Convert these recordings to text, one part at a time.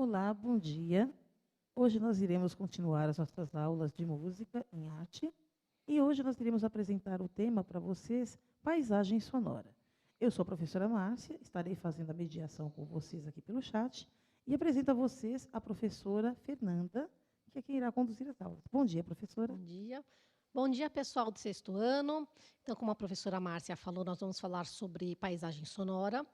Olá, bom dia. Hoje nós iremos continuar as nossas aulas de música em arte e hoje nós iremos apresentar o tema para vocês, paisagem sonora. Eu sou a professora Márcia, estarei fazendo a mediação com vocês aqui pelo chat e apresento a vocês a professora Fernanda, que é quem irá conduzir as aulas. Bom dia, professora. Bom dia. Bom dia, pessoal do sexto ano. Então, como a professora Márcia falou, nós vamos falar sobre paisagem sonora.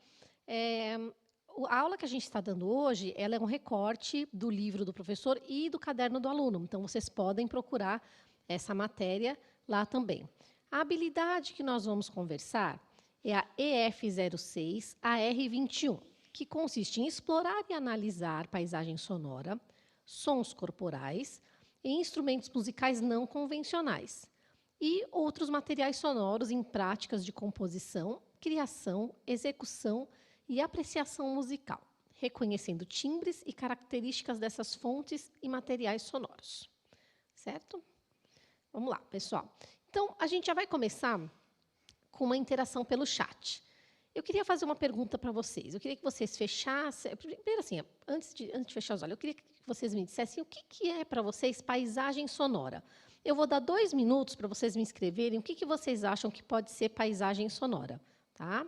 A aula que a gente está dando hoje, ela é um recorte do livro do professor e do caderno do aluno. Então, vocês podem procurar essa matéria lá também. A habilidade que nós vamos conversar é a EF06 AR21, que consiste em explorar e analisar paisagem sonora, sons corporais e instrumentos musicais não convencionais, e outros materiais sonoros em práticas de composição, criação, execução e apreciação musical, reconhecendo timbres e características dessas fontes e materiais sonoros. Certo? Vamos lá, pessoal. Então, a gente já vai começar com uma interação pelo chat. Eu queria fazer uma pergunta para vocês. Eu queria que vocês fechassem... Primeiro, assim, antes de fechar os olhos, eu queria que vocês me dissessem o que é para vocês paisagem sonora. Eu vou dar 2 minutos para vocês me escreverem o que vocês acham que pode ser paisagem sonora. Tá?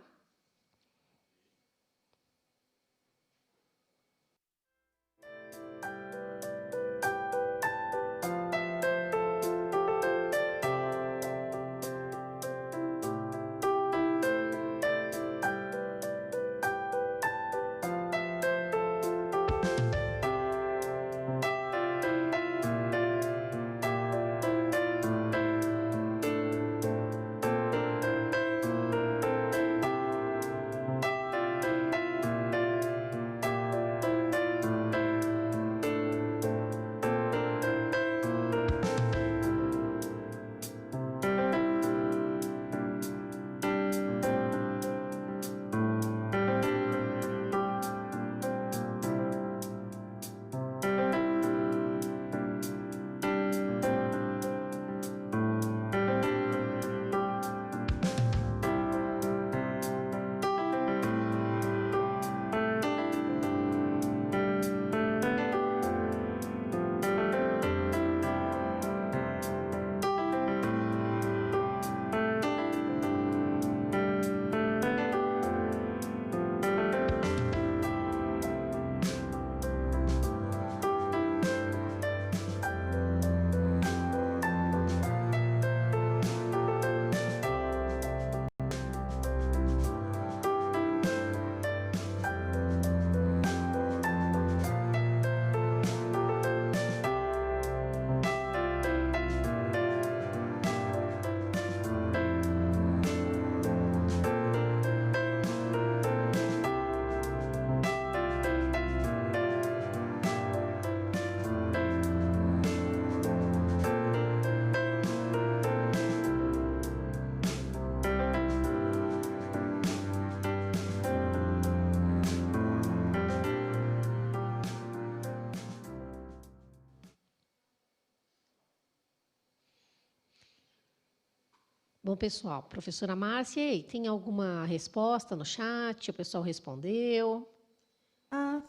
Bom, pessoal, professora Márcia, tem alguma resposta no chat? O pessoal respondeu?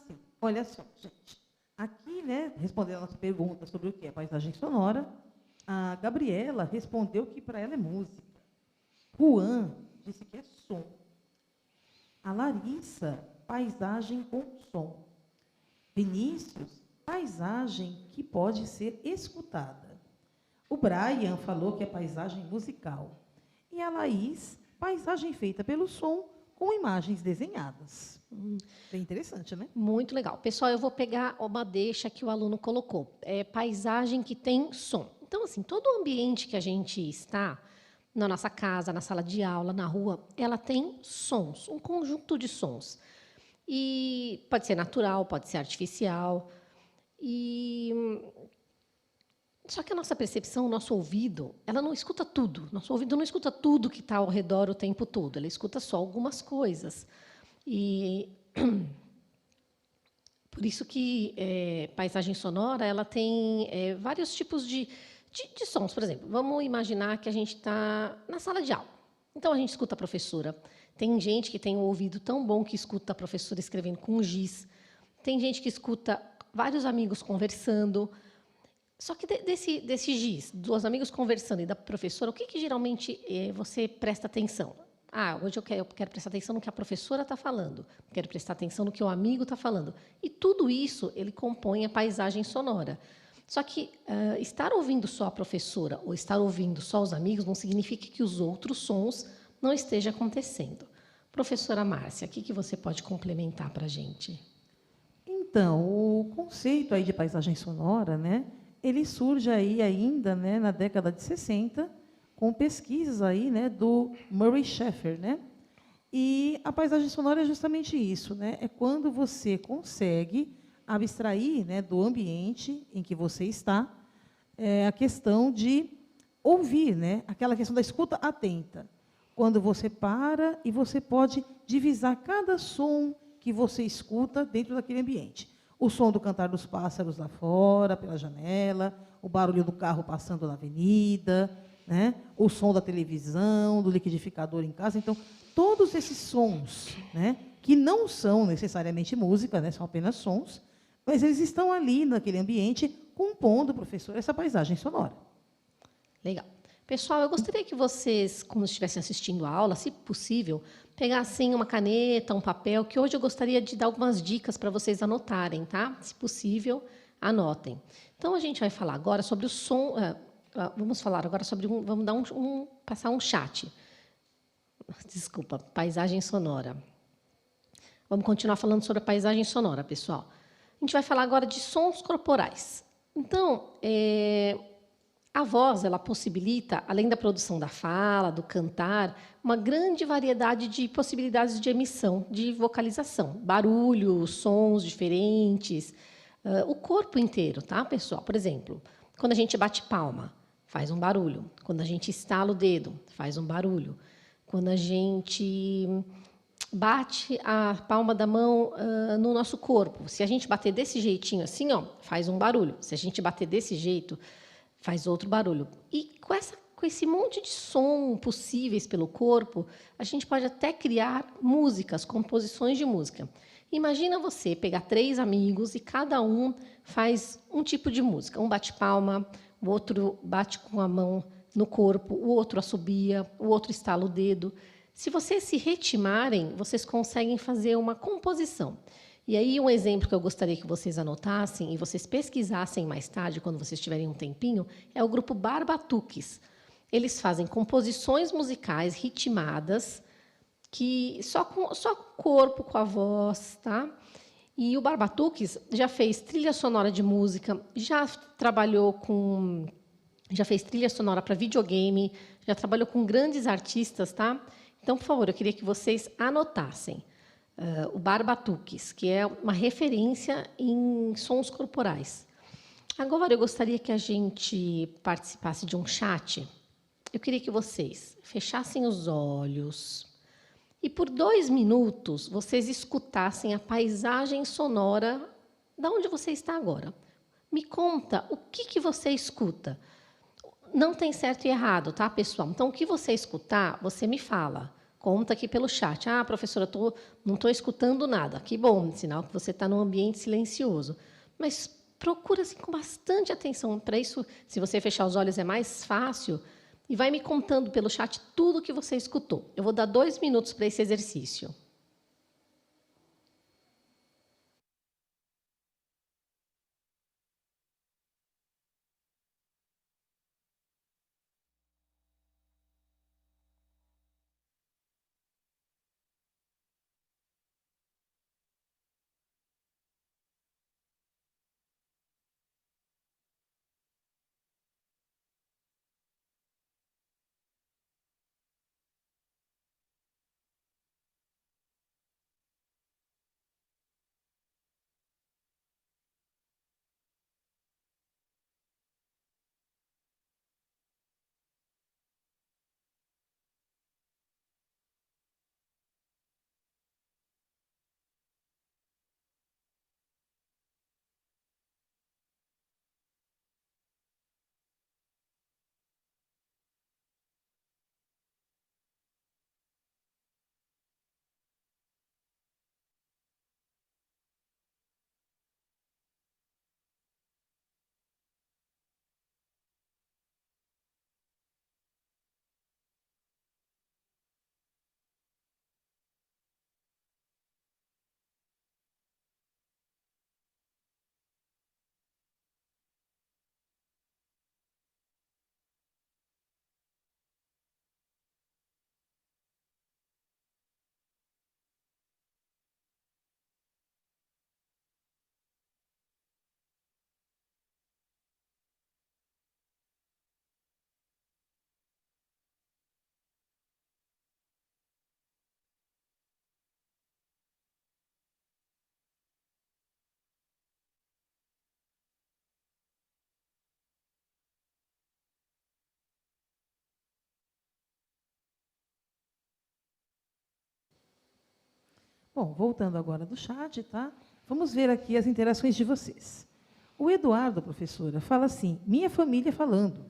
Sim. Olha só, gente. Aqui, né, respondendo a nossa pergunta sobre o que é paisagem sonora, a Gabriela respondeu que para ela é música. Juan disse que é som. A Larissa, paisagem com som. Vinícius, paisagem que pode ser escutada. O Brian falou que é paisagem musical. E a Laís, paisagem feita pelo som com imagens desenhadas. Bem interessante, né? Muito legal. Pessoal, eu vou pegar uma deixa que o aluno colocou. É paisagem que tem som. Então, assim, todo o ambiente que a gente está, na nossa casa, na sala de aula, na rua, ela tem sons, um conjunto de sons. E pode ser natural, pode ser artificial. Só que a nossa percepção, o nosso ouvido, ela não escuta tudo. Nosso ouvido não escuta tudo que está ao redor o tempo todo. Ela escuta só algumas coisas. E por isso que paisagem sonora ela tem vários tipos de sons. Por exemplo, vamos imaginar que a gente está na sala de aula. Então, a gente escuta a professora. Tem gente que tem um ouvido tão bom que escuta a professora escrevendo com giz. tem gente que escuta vários amigos conversando. Só que desse giz, dos amigos conversando e da professora, o que geralmente você presta atenção? Ah, hoje eu quero prestar atenção no que a professora está falando, quero prestar atenção no que o amigo está falando. E tudo isso, ele compõe a paisagem sonora. Só que estar ouvindo só a professora ou estar ouvindo só os amigos não significa que os outros sons não estejam acontecendo. Professora Márcia, o que você pode complementar para a gente? Então, o conceito aí de paisagem sonora, né, ele surge aí ainda, né, na década de 60, com pesquisas aí, né, do Murray Schafer, né? E a paisagem sonora é justamente isso, né? É quando você consegue abstrair, né, do ambiente em que você está, a questão de ouvir, né? Aquela questão da escuta atenta. Quando você para e você pode divisar cada som que você escuta dentro daquele ambiente. O som do cantar dos pássaros lá fora, pela janela, o barulho do carro passando na avenida, né? O som da televisão, do liquidificador em casa. Então, todos esses sons, né, que não são necessariamente música, né, são apenas sons, mas eles estão ali naquele ambiente compondo, professor, essa paisagem sonora. Legal. Pessoal, eu gostaria que vocês, quando estivessem assistindo a aula, se possível, pegassem uma caneta, um papel, que hoje eu gostaria de dar algumas dicas para vocês anotarem, tá? Se possível, anotem. Então, a gente vai falar agora sobre o som. Vamos falar agora sobre vamos dar passar um chat. Desculpa, paisagem sonora. Vamos continuar falando sobre a paisagem sonora, pessoal. A gente vai falar agora de sons corporais. Então, a voz, ela possibilita, além da produção da fala, do cantar, uma grande variedade de possibilidades de emissão, de vocalização. Barulhos, sons diferentes, o corpo inteiro, tá, pessoal? Por exemplo, quando a gente bate palma, faz um barulho. Quando a gente estala o dedo, faz um barulho. Quando a gente bate a palma da mão no nosso corpo, se a gente bater desse jeitinho assim, ó, faz um barulho. Se a gente bater desse jeito, faz outro barulho. E com esse monte de som possíveis pelo corpo, a gente pode até criar músicas, composições de música. Imagina você pegar 3 amigos e cada um faz um tipo de música. Um bate palma, o outro bate com a mão no corpo, o outro assobia, o outro estala o dedo. Se vocês se ritmarem, vocês conseguem fazer uma composição. E aí, um exemplo que eu gostaria que vocês anotassem e vocês pesquisassem mais tarde, quando vocês tiverem um tempinho, é o grupo Barbatuques. Eles fazem composições musicais ritmadas, que só com o corpo, com a voz, tá? E o Barbatuques já fez trilha sonora de música, já fez trilha sonora para videogame, já trabalhou com grandes artistas, tá? Então, por favor, eu queria que vocês anotassem. O Barbatuques, que é uma referência em sons corporais. Agora, eu gostaria que a gente participasse de um chat. Eu queria que vocês fechassem os olhos e, por 2 minutos, vocês escutassem a paisagem sonora de onde você está agora. Me conta o que você escuta. Não tem certo e errado, tá, pessoal? Então, o que você escutar, você me fala. Conta aqui pelo chat. Ah, professora, não estou escutando nada. Que bom, sinal que você está num ambiente silencioso. Mas procura assim, com bastante atenção. Para isso, se você fechar os olhos, é mais fácil. E vai me contando pelo chat tudo o que você escutou. Eu vou dar 2 minutos para esse exercício. Bom, voltando agora do chat, tá? Vamos ver aqui as interações de vocês. O Eduardo, professora, fala assim: minha família falando.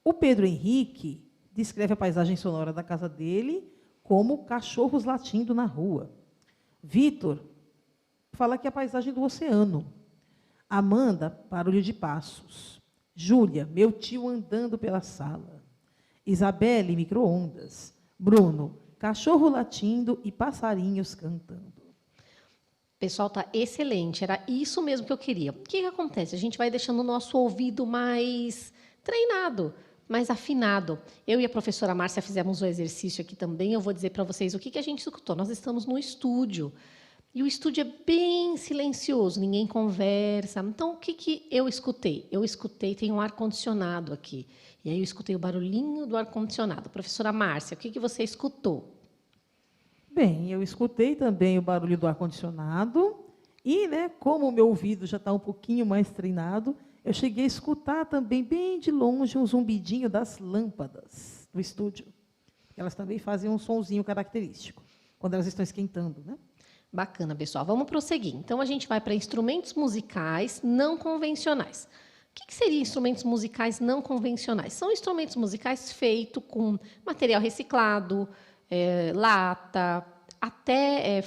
O Pedro Henrique descreve a paisagem sonora da casa dele como cachorros latindo na rua. Vitor fala que é a paisagem do oceano. Amanda, barulho de passos. Júlia, meu tio andando pela sala. Isabelle, micro-ondas. Bruno, cachorro latindo e passarinhos cantando. Pessoal, tá excelente. Era isso mesmo que eu queria. O que acontece? A gente vai deixando o nosso ouvido mais treinado, mais afinado. Eu e a professora Márcia fizemos um exercício aqui também. Eu vou dizer para vocês o que a gente escutou. Nós estamos no estúdio. E o estúdio é bem silencioso, ninguém conversa. Então, o que eu escutei? Eu escutei, tem um ar-condicionado aqui. E aí eu escutei o barulhinho do ar-condicionado. Professora Márcia, o que você escutou? Bem, eu escutei também o barulho do ar-condicionado e, né, como o meu ouvido já está um pouquinho mais treinado, eu cheguei a escutar também, bem de longe, um zumbidinho das lâmpadas do estúdio. Elas também fazem um sonzinho característico, quando elas estão esquentando, né? Bacana, pessoal. Vamos prosseguir. Então, a gente vai para instrumentos musicais não convencionais. O que seriam instrumentos musicais não convencionais? São instrumentos musicais feitos com material reciclado, lata, até...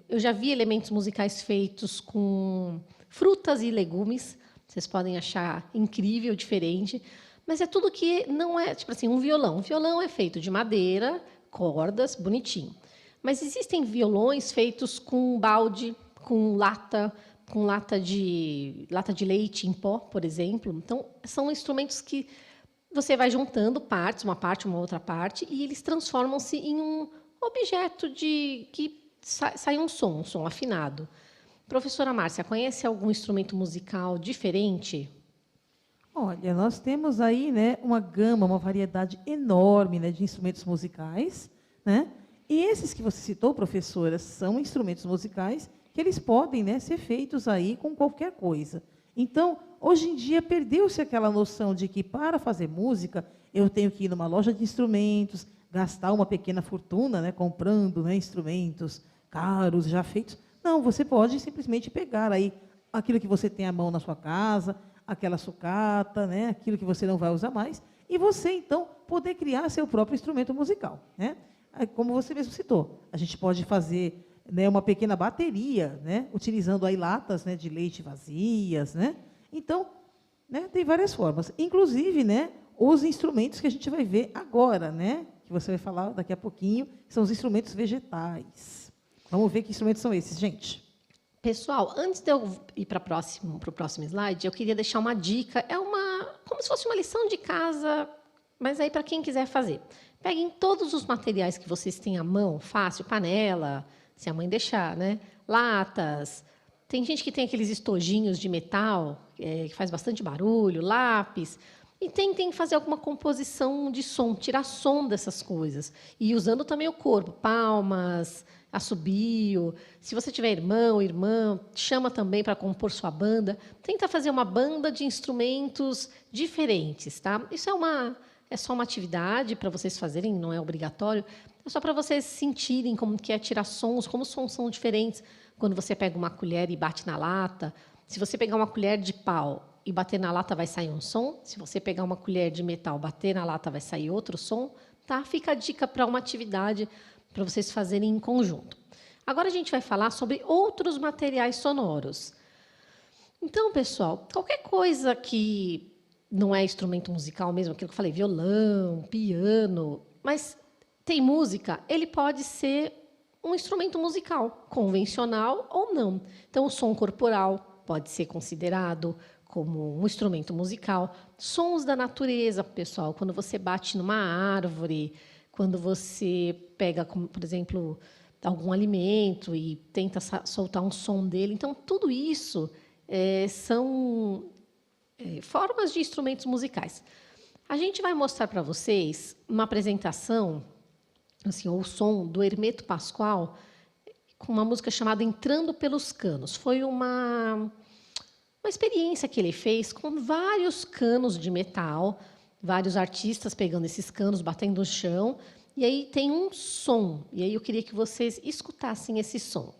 eu já vi elementos musicais feitos com frutas e legumes. Vocês podem achar incrível, diferente. Mas é tudo que não é... Tipo assim, um violão. Um violão é feito de madeira, cordas, bonitinho. Mas existem violões feitos com balde, com lata de leite em pó, por exemplo. Então, são instrumentos que você vai juntando partes, uma parte, uma outra parte, e eles transformam-se em um objeto que sai um som afinado. Professora Márcia, conhece algum instrumento musical diferente? Olha, nós temos aí, né, uma gama, uma variedade enorme, né, de instrumentos musicais, né? E esses que você citou, professora, são instrumentos musicais que eles podem, né, ser feitos aí com qualquer coisa. Então, hoje em dia, perdeu-se aquela noção de que, para fazer música, eu tenho que ir numa loja de instrumentos, gastar uma pequena fortuna, né, comprando, né, instrumentos caros, já feitos. Não, você pode simplesmente pegar aí aquilo que você tem à mão na sua casa, aquela sucata, né, aquilo que você não vai usar mais, e você, então, poder criar seu próprio instrumento musical, né? Como você mesmo citou, a gente pode fazer, né, uma pequena bateria, né, utilizando aí latas, né, de leite vazias, né? Então, né, tem várias formas. Inclusive, né, os instrumentos que a gente vai ver agora, né, que você vai falar daqui a pouquinho, são os instrumentos vegetais. Vamos ver que instrumentos são esses, gente. Pessoal, antes de eu ir para o próximo slide, eu queria deixar uma dica. Como se fosse uma lição de casa, mas aí para quem quiser fazer. Peguem todos os materiais que vocês têm à mão, fácil, panela, se a mãe deixar, né? Latas. Tem gente que tem aqueles estojinhos de metal, que faz bastante barulho, lápis. E tentem fazer alguma composição de som, tirar som dessas coisas. E usando também o corpo, palmas, assobio. Se você tiver irmão, irmã, chama também para compor sua banda. Tenta fazer uma banda de instrumentos diferentes, tá? Isso é só uma atividade para vocês fazerem, não é obrigatório. É só para vocês sentirem como que é tirar sons, como os sons são diferentes. Quando você pega uma colher e bate na lata, se você pegar uma colher de pau e bater na lata, vai sair um som. Se você pegar uma colher de metal, bater na lata, vai sair outro som. Tá? Fica a dica para uma atividade para vocês fazerem em conjunto. Agora a gente vai falar sobre outros materiais sonoros. Então, pessoal, qualquer coisa que não é instrumento musical mesmo, aquilo que eu falei, violão, piano, mas tem música, ele pode ser um instrumento musical, convencional ou não. Então, o som corporal pode ser considerado como um instrumento musical. Sons da natureza, pessoal, quando você bate numa árvore, quando você pega, por exemplo, algum alimento e tenta soltar um som dele. Então, tudo isso são formas de instrumentos musicais. A gente vai mostrar para vocês uma apresentação, assim, o som do Hermeto Pascoal, com uma música chamada Entrando pelos Canos. Foi uma experiência que ele fez com vários canos de metal, vários artistas pegando esses canos, batendo no chão, E aí tem um som, e aí eu queria que vocês escutassem esse som.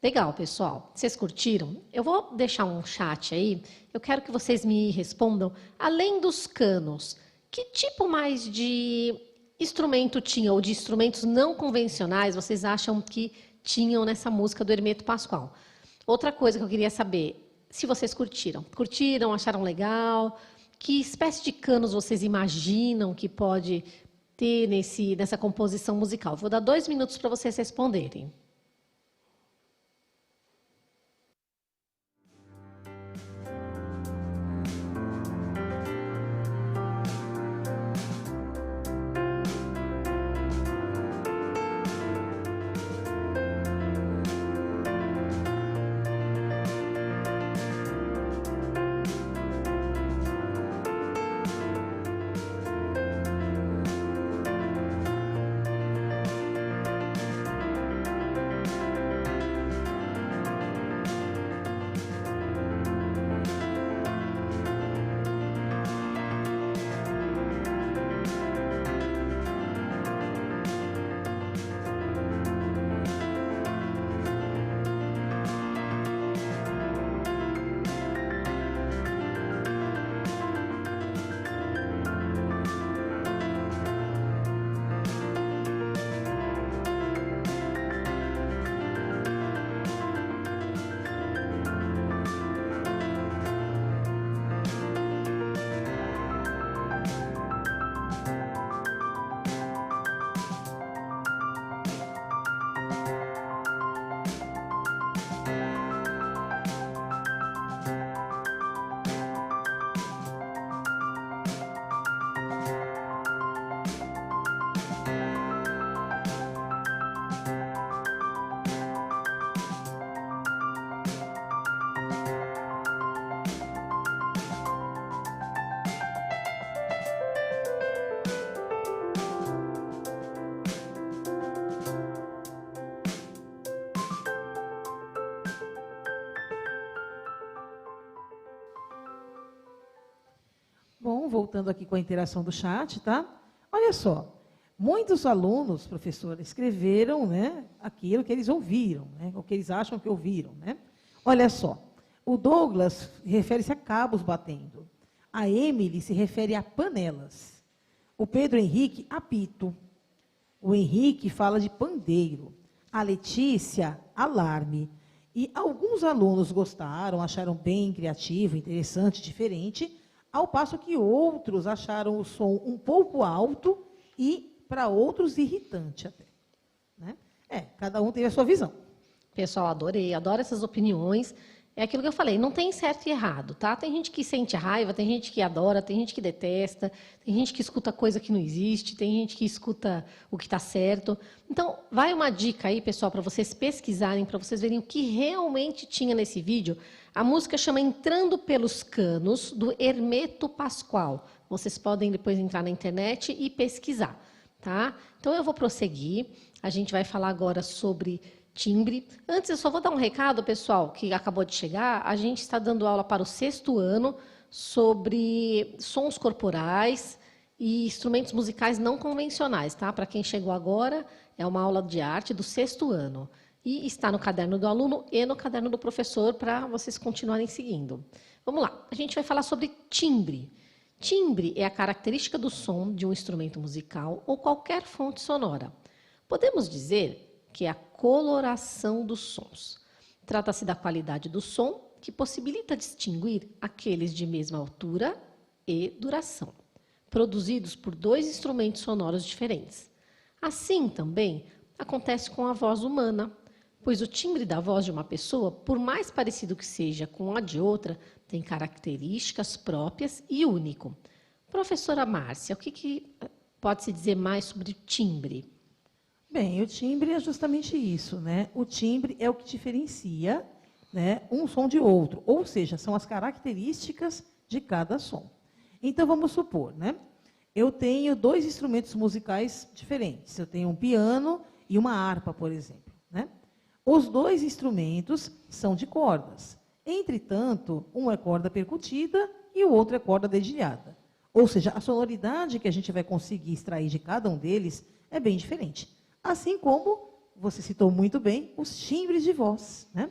Legal, pessoal. Vocês curtiram? Eu vou deixar um chat aí. Eu quero que vocês me respondam, além dos canos, que tipo mais de instrumento tinha, ou de instrumentos não convencionais, vocês acham que tinham nessa música do Hermeto Pascoal? Outra coisa que eu queria saber, se vocês curtiram. Curtiram, acharam legal? Que espécie de canos vocês imaginam que pode ter nessa composição musical? Vou dar 2 minutos para vocês responderem. Então, voltando aqui com a interação do chat, tá? Olha só, muitos alunos, professora, escreveram, né, aquilo que eles ouviram, né, o que eles acham que ouviram, né? Olha só, o Douglas refere-se a cabos batendo. A Emily se refere a panelas. O Pedro Henrique, apito. O Henrique fala de pandeiro. A Letícia, alarme. E alguns alunos gostaram, acharam bem criativo, interessante, diferente, ao passo que outros acharam o som um pouco alto e, para outros, irritante até. Né? Cada um tem a sua visão. Pessoal, adorei, adoro essas opiniões. É aquilo que eu falei, não tem certo e errado, tá? Tem gente que sente raiva, tem gente que adora, tem gente que detesta, tem gente que escuta coisa que não existe, tem gente que escuta o que está certo. Então, vai uma dica aí, pessoal, para vocês pesquisarem, para vocês verem o que realmente tinha nesse vídeo. A música chama Entrando pelos Canos, do Hermeto Pascoal. Vocês podem depois entrar na internet e pesquisar, tá? Então, eu vou prosseguir. A gente vai falar agora sobre timbre. Antes, eu só vou dar um recado, pessoal, que acabou de chegar. A gente está dando aula para o 6º ano sobre sons corporais e instrumentos musicais não convencionais, tá? Para quem chegou agora, é uma aula de arte do 6º ano. E está no caderno do aluno e no caderno do professor para vocês continuarem seguindo. Vamos lá. A gente vai falar sobre timbre. Timbre é a característica do som de um instrumento musical ou qualquer fonte sonora. Podemos dizer que é a coloração dos sons. Trata-se da qualidade do som, que possibilita distinguir aqueles de mesma altura e duração, produzidos por 2 instrumentos sonoros diferentes. Assim, também, acontece com a voz humana, pois o timbre da voz de uma pessoa, por mais parecido que seja com a de outra, tem características próprias e único. Professora Márcia, o que pode-se dizer mais sobre o timbre? Bem, o timbre é justamente isso, né? O timbre é o que diferencia, né, um som de outro, ou seja, são as características de cada som. Então, vamos supor, né? Eu tenho 2 instrumentos musicais diferentes. Eu tenho um piano e uma harpa, por exemplo, né? Os 2 instrumentos são de cordas. Entretanto, um é corda percutida e o outro é corda dedilhada. Ou seja, a sonoridade que a gente vai conseguir extrair de cada um deles é bem diferente. Assim como, você citou muito bem, os timbres de voz, né?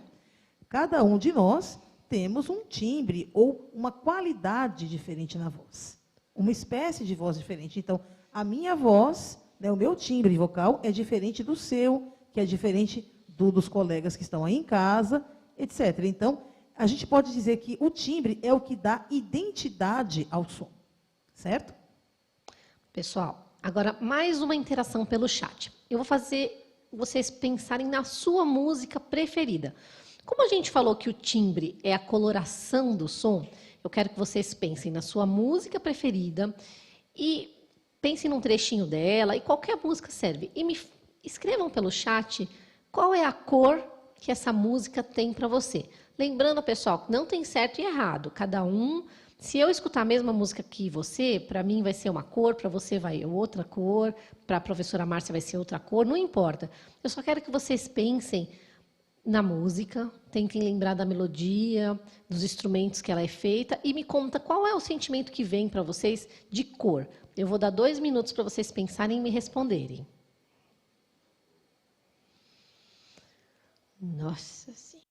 Cada um de nós temos um timbre ou uma qualidade diferente na voz. Uma espécie de voz diferente. Então, a minha voz, né, o meu timbre vocal é diferente do seu, que é diferente dos colegas que estão aí em casa, etc. Então, a gente pode dizer que o timbre é o que dá identidade ao som. Certo? Pessoal, agora mais uma interação pelo chat. Eu vou fazer vocês pensarem na sua música preferida. Como a gente falou que o timbre é a coloração do som, eu quero que vocês pensem na sua música preferida e pensem num trechinho dela, e qualquer música serve. E me escrevam pelo chat qual é a cor que essa música tem para você. Lembrando, pessoal, que não tem certo e errado. Cada um, se eu escutar a mesma música que você, para mim vai ser uma cor, para você vai outra cor, para a professora Márcia vai ser outra cor, não importa. Eu só quero que vocês pensem na música, tentem lembrar da melodia, dos instrumentos que ela é feita e me conta qual é o sentimento que vem para vocês de cor. Eu vou dar 2 minutos para vocês pensarem e me responderem. Nossa Senhora.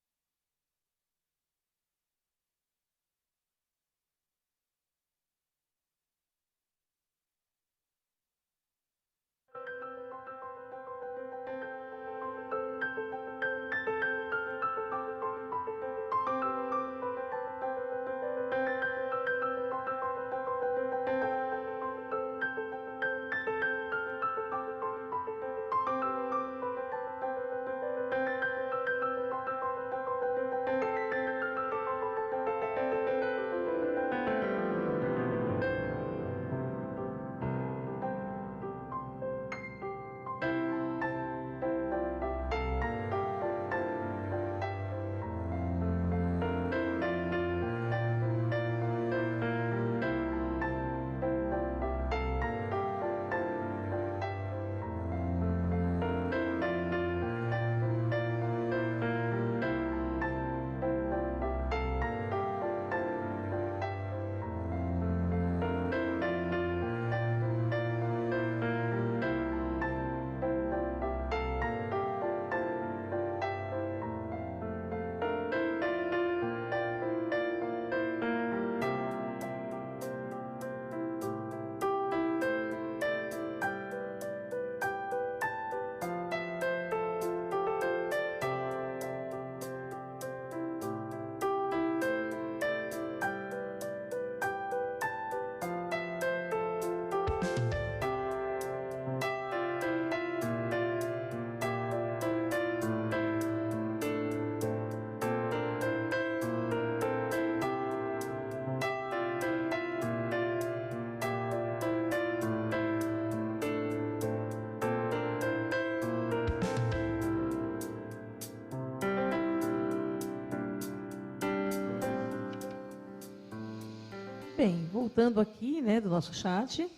bem, voltando aqui, né, do nosso chat,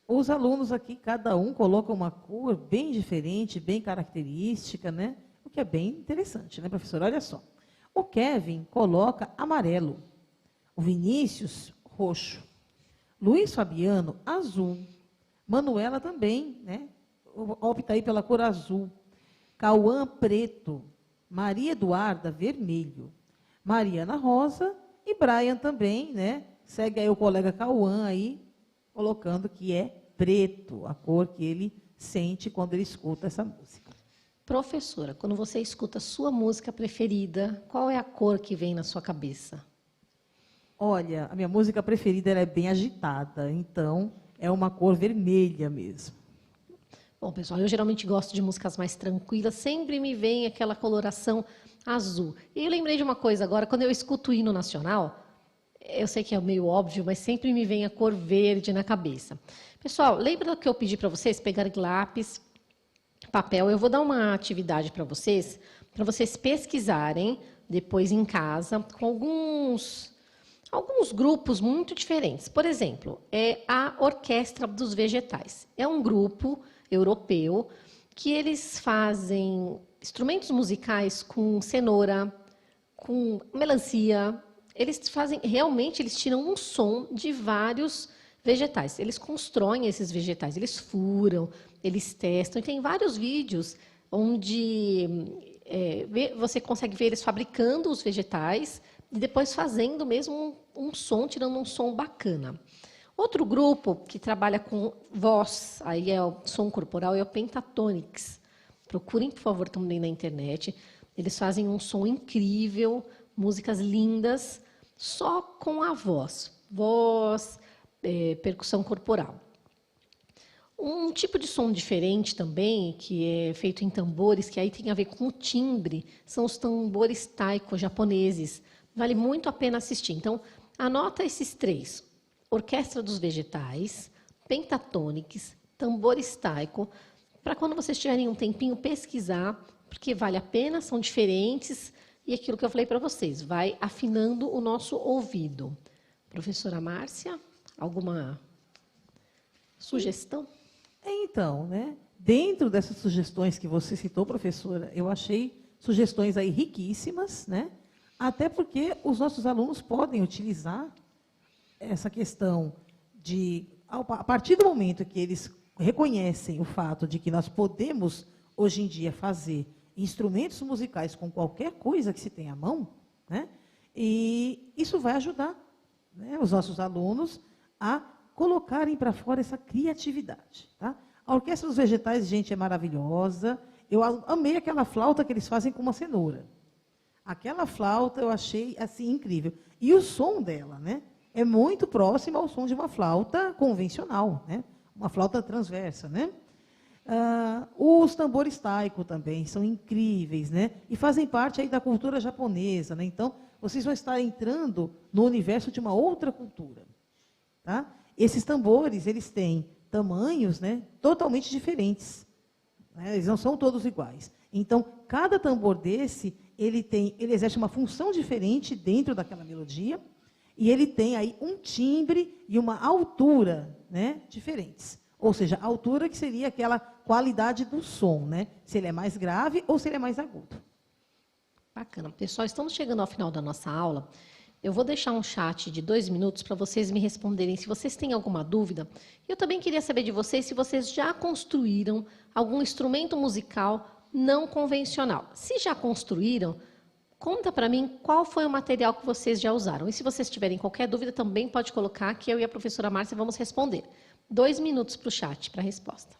os alunos aqui, cada um coloca uma cor bem diferente, bem característica, né? O que é bem interessante, né, professor? Olha só. O Kevin coloca amarelo, o Vinícius, roxo, Luiz Fabiano, azul, Manuela também, né? Opta aí pela cor azul, Cauã, preto, Maria Eduarda, vermelho, Mariana, rosa, e Brian também, né? Segue aí o colega Cauã aí, colocando que é preto, a cor que ele sente quando ele escuta essa música. Professora, quando você escuta a sua música preferida, qual é a cor que vem na sua cabeça? Olha, a minha música preferida ela é bem agitada, então é uma cor vermelha mesmo. Bom, pessoal, eu geralmente gosto de músicas mais tranquilas, sempre me vem aquela coloração azul. E eu lembrei de uma coisa agora, quando eu escuto o hino nacional, eu sei que é meio óbvio, mas sempre me vem a cor verde na cabeça. Pessoal, lembra do que eu pedi para vocês pegarem lápis, papel? Eu vou dar uma atividade para vocês pesquisarem depois em casa com alguns grupos muito diferentes. Por exemplo, é a Orquestra dos Vegetais. É um grupo europeu que eles fazem instrumentos musicais com cenoura, com melancia. Eles fazem, realmente, eles tiram um som de vários vegetais. Eles constroem esses vegetais, eles furam, eles testam. E tem vários vídeos onde você consegue ver eles fabricando os vegetais e depois fazendo mesmo um som, tirando um som bacana. Outro grupo que trabalha com voz, aí é o som corporal, é o Pentatonix. Procurem, por favor, também na internet. Eles fazem um som incrível, músicas lindas, só com a voz. Voz, percussão corporal. Um tipo de som diferente também, que é feito em tambores, que aí tem a ver com o timbre, são os tambores taiko japoneses. Vale muito a pena assistir. Então, anota esses 3. Orquestra dos Vegetais, Pentatonix, tambores taiko, para quando vocês tiverem um tempinho pesquisar, porque vale a pena, são diferentes, e aquilo que eu falei para vocês, vai afinando o nosso ouvido. Professora Márcia, alguma sugestão? Então, né, dentro dessas sugestões que você citou, professora, eu achei sugestões aí riquíssimas, né? Até porque os nossos alunos podem utilizar essa questão de, a partir do momento que eles reconhecem o fato de que nós podemos, hoje em dia, fazer instrumentos musicais com qualquer coisa que se tenha à mão, né? E isso vai ajudar, né, os nossos alunos a colocarem para fora essa criatividade. Tá? A Orquestra dos Vegetais, gente, é maravilhosa. Eu amei aquela flauta que eles fazem com uma cenoura. Aquela flauta eu achei assim incrível. E o som dela, né, é muito próximo ao som de uma flauta convencional, né? Uma flauta transversa, né? Os tambores taiko também são incríveis, né? E fazem parte aí da cultura japonesa, né? Então, vocês vão estar entrando no universo de uma outra cultura, tá? Esses tambores, eles têm tamanhos, né, totalmente diferentes, né? Eles não são todos iguais. Então, cada tambor desse, ele exerce uma função diferente dentro daquela melodia, e ele tem aí um timbre e uma altura, né, diferentes. Ou seja, a altura que seria aquela qualidade do som, né? Se ele é mais grave ou se ele é mais agudo. Bacana. Pessoal, estamos chegando ao final da nossa aula. Eu vou deixar um chat de 2 minutos para vocês me responderem se vocês têm alguma dúvida. Eu também queria saber de vocês se vocês já construíram algum instrumento musical não convencional. Se já construíram, conta para mim qual foi o material que vocês já usaram. E se vocês tiverem qualquer dúvida, também pode colocar que eu e a professora Márcia vamos responder. 2 minutos para o chat, para a resposta.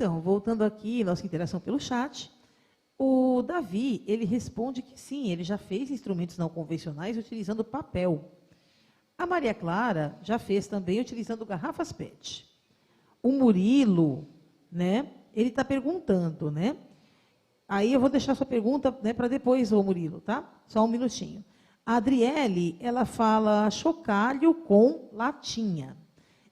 Então, voltando aqui, nossa interação pelo chat, o Davi, ele responde que sim, ele já fez instrumentos não convencionais utilizando papel. A Maria Clara já fez também utilizando garrafas PET. O Murilo, né, ele está perguntando, né? Aí eu vou deixar sua pergunta, né, para depois, ô Murilo, tá? Só um minutinho. A Adriele, ela fala chocalho com latinha.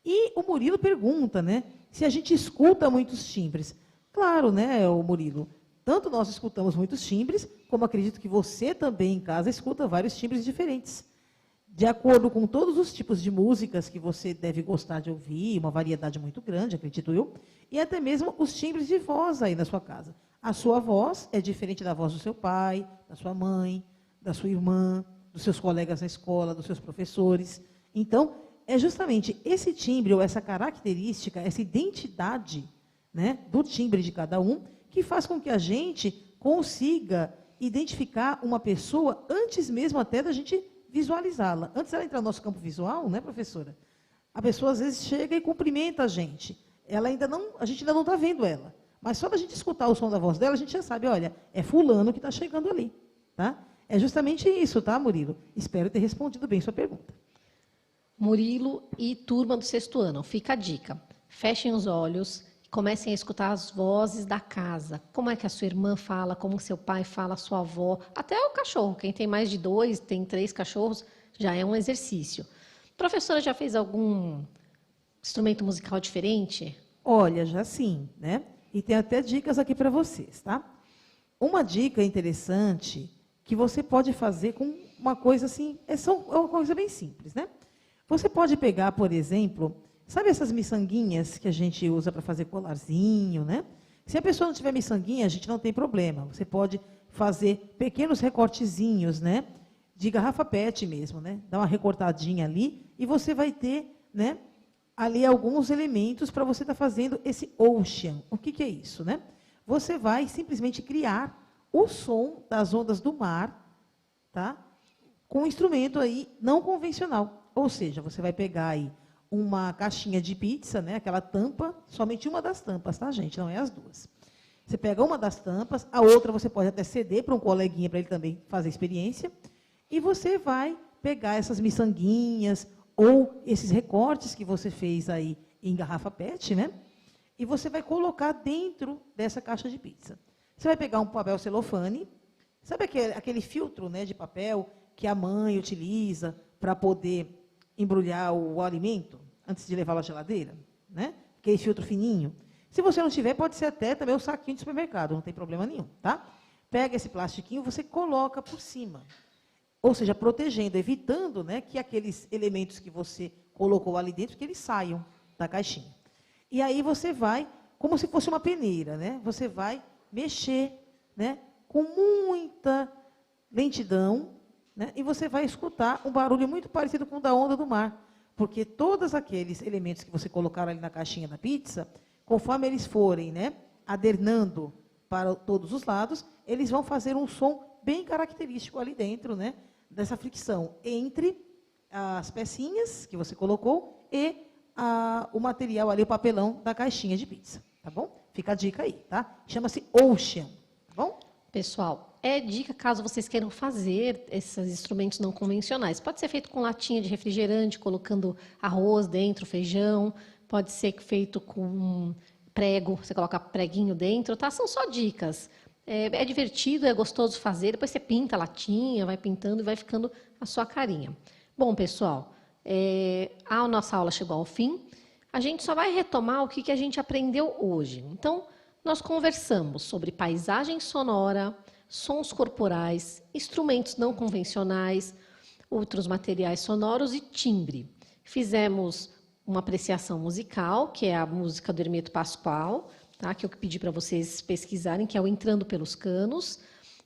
E o Murilo pergunta, né, se a gente escuta muitos timbres. Claro, né, o Murilo? Tanto nós escutamos muitos timbres, como acredito que você também em casa escuta vários timbres diferentes. De acordo com todos os tipos de músicas que você deve gostar de ouvir, uma variedade muito grande, acredito eu, e até mesmo os timbres de voz aí na sua casa. A sua voz é diferente da voz do seu pai, da sua mãe, da sua irmã, dos seus colegas na escola, dos seus professores. Então, é justamente esse timbre, ou essa característica, essa identidade, né, do timbre de cada um, que faz com que a gente consiga identificar uma pessoa antes mesmo até da gente visualizá-la. Antes dela entrar no nosso campo visual, né, professora? A pessoa às vezes chega e cumprimenta a gente. A gente ainda não está vendo ela. Mas só da gente escutar o som da voz dela, a gente já sabe, olha, é fulano que está chegando ali. Tá? É justamente isso, tá, Murilo? Espero ter respondido bem sua pergunta. Murilo e turma do sexto ano, fica a dica. Fechem os olhos, comecem a escutar as vozes da casa. Como é que a sua irmã fala, como seu pai fala, a sua avó, até o cachorro. Quem tem mais de 2, tem 3 cachorros, já é um exercício. A professora já fez algum instrumento musical diferente? Olha, já sim, né? E tem até dicas aqui para vocês, tá? Uma dica interessante que você pode fazer com uma coisa assim, é uma coisa bem simples, né? Você pode pegar, por exemplo, sabe essas miçanguinhas que a gente usa para fazer colarzinho, né? Se a pessoa não tiver miçanguinha, a gente não tem problema. Você pode fazer pequenos recortezinhos, né? De garrafa PET mesmo, né? Dá uma recortadinha ali e você vai ter, né? Ali alguns elementos para você estar fazendo esse ocean. O que é isso, né? Você vai simplesmente criar o som das ondas do mar, tá? Com um instrumento aí não convencional. Ou seja, você vai pegar aí uma caixinha de pizza, né? Aquela tampa, somente uma das tampas, tá, gente? Não é as duas. Você pega uma das tampas, a outra você pode até ceder para um coleguinha para ele também fazer experiência, e você vai pegar essas miçanguinhas ou esses recortes que você fez aí em garrafa PET, né? E você vai colocar dentro dessa caixa de pizza. Você vai pegar um papel celofane, sabe aquele filtro, né, de papel que a mãe utiliza para poder embrulhar o alimento antes de levá-lo à geladeira, né? Aquele filtro fininho. Se você não tiver, pode ser até também o saquinho de supermercado, não tem problema nenhum, tá? Pega esse plastiquinho, você coloca por cima. Ou seja, protegendo, evitando, né, que aqueles elementos que você colocou ali dentro, que eles saiam da caixinha. E aí você vai, como se fosse uma peneira, né? Você vai mexer, né, com muita lentidão, né, e você vai escutar um barulho muito parecido com o da onda do mar, porque todos aqueles elementos que você colocar ali na caixinha da pizza, conforme eles forem, né, adernando para todos os lados, eles vão fazer um som bem característico ali dentro, né, dessa fricção entre as pecinhas que você colocou e o material ali, o papelão da caixinha de pizza, tá bom? Fica a dica aí, tá? Chama-se Ocean, tá bom? Pessoal, é dica caso vocês queiram fazer esses instrumentos não convencionais. Pode ser feito com latinha de refrigerante, colocando arroz dentro, feijão. Pode ser feito com prego, você coloca preguinho dentro, tá? São só dicas. É divertido, é gostoso fazer. Depois você pinta a latinha, vai pintando e vai ficando a sua carinha. Bom, pessoal, a nossa aula chegou ao fim. A gente só vai retomar o que a gente aprendeu hoje. Então, nós conversamos sobre paisagem sonora, sons corporais, instrumentos não convencionais, outros materiais sonoros e timbre. Fizemos uma apreciação musical, que é a música do Hermeto Pascoal, tá? Que eu pedi para vocês pesquisarem, que é o Entrando pelos Canos,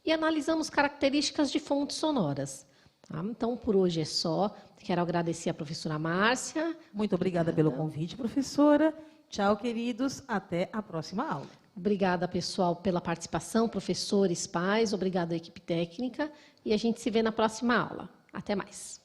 e analisamos características de fontes sonoras. Tá? Então, por hoje é só. Quero agradecer a professora Márcia. Muito obrigada pelo convite, professora. Tchau, queridos. Até a próxima aula. Obrigada, pessoal, pela participação, professores, pais. Obrigada à equipe técnica. E a gente se vê na próxima aula. Até mais.